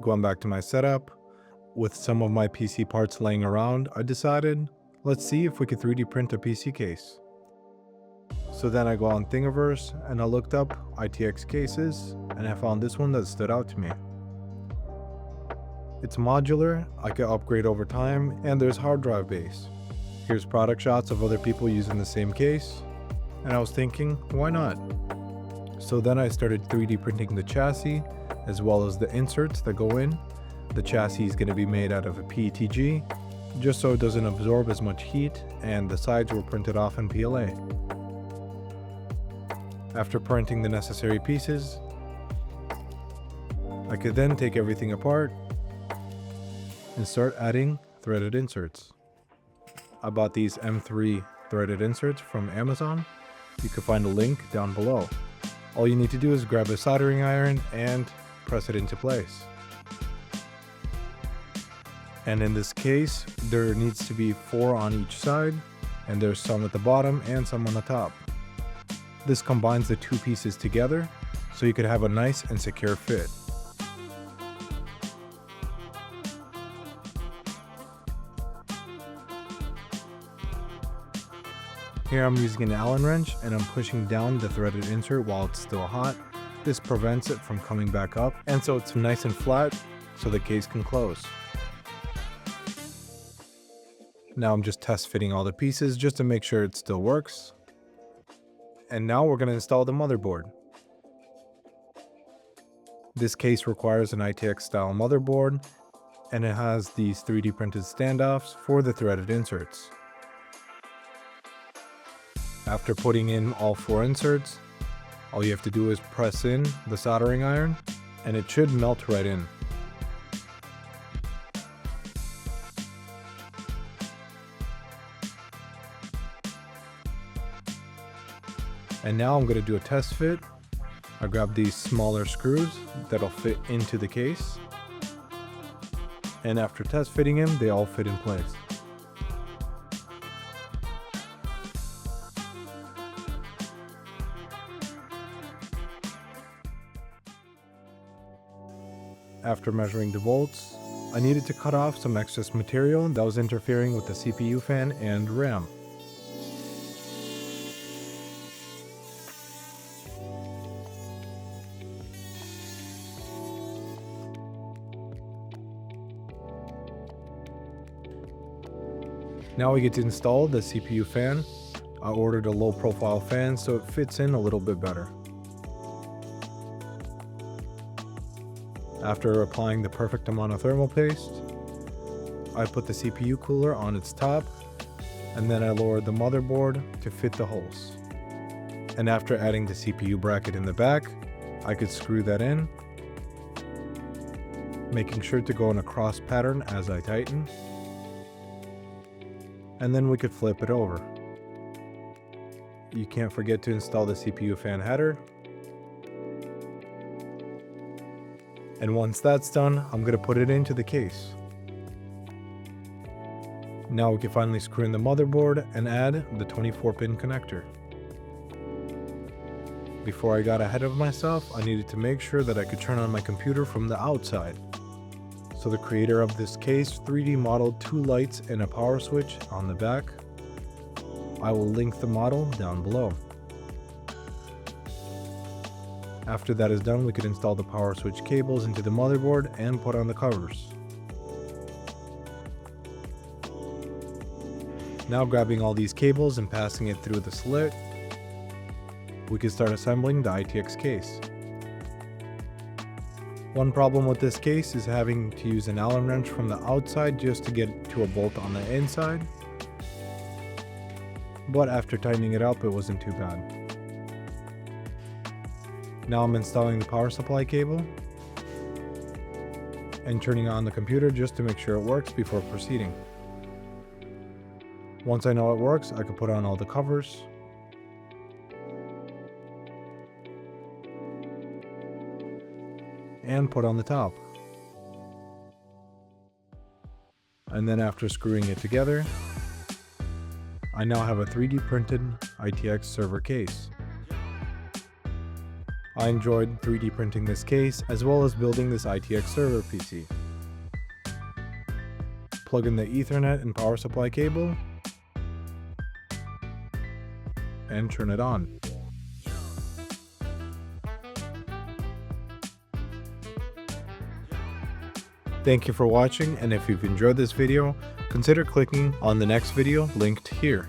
Going back to my setup, with some of my PC parts laying around, I decided, let's see if we could 3D print a PC case. So then I go on Thingiverse and I looked up ITX cases and I found this one that stood out to me. It's modular, I can upgrade over time, and there's hard drive base. Here's product shots of other people using the same case, and I was thinking, why not? So then I started 3D printing the chassis, as well as the inserts that go in. The chassis is going to be made out of a PETG, just so it doesn't absorb as much heat, and the sides were printed off in PLA. After printing the necessary pieces, I could then take everything apart and start adding threaded inserts. I bought these M3 threaded inserts from Amazon. You can find a link down below. All you need to do is grab a soldering iron and press it into place. And in this case, there needs to be 4 on each side, and there's some at the bottom and some on the top. This combines the 2 pieces together so you could have a nice and secure fit. Here I'm using an Allen wrench and I'm pushing down the threaded insert while it's still hot. This prevents it from coming back up, and so it's nice and flat so the case can close. Now I'm just test fitting all the pieces just to make sure it still works. And now we're going to install the motherboard. This case requires an ITX style motherboard, and it has these 3D printed standoffs for the threaded inserts. After putting in all 4 inserts, all you have to do is press in the soldering iron and it should melt right in. And now I'm going to do a test fit. I grabbed these smaller screws that'll fit into the case. And after test fitting them, they all fit in place. After measuring the bolts, I needed to cut off some excess material that was interfering with the CPU fan and RAM. Now we get to install the CPU fan. I ordered a low profile fan so it fits in a little bit better. After applying the perfect amount of thermal paste, I put the CPU cooler on its top, and then I lowered the motherboard to fit the holes. And after adding the CPU bracket in the back, I could screw that in, making sure to go in a cross pattern as I tighten. And then we could flip it over. You can't forget to install the CPU fan header. And once that's done, I'm going to put it into the case. Now we can finally screw in the motherboard and add the 24-pin connector. Before I got ahead of myself, I needed to make sure that I could turn on my computer from the outside. So the creator of this case 3D modeled 2 lights and a power switch on the back. I will link the model down below. After that is done, we could install the power switch cables into the motherboard and put on the covers. Now grabbing all these cables and passing it through the slit, we can start assembling the ITX case. One problem with this case is having to use an Allen wrench from the outside just to get to a bolt on the inside. But after tightening it up, it wasn't too bad. Now I'm installing the power supply cable and turning on the computer just to make sure it works before proceeding. Once I know it works, I can put on all the covers. And put on the top. And then after screwing it together, I now have a 3D printed ITX server case. I enjoyed 3D printing this case as well as building this ITX Server PC. Plug in the Ethernet and power supply cable and turn it on. Thank you for watching, and if you've enjoyed this video, consider clicking on the next video linked here.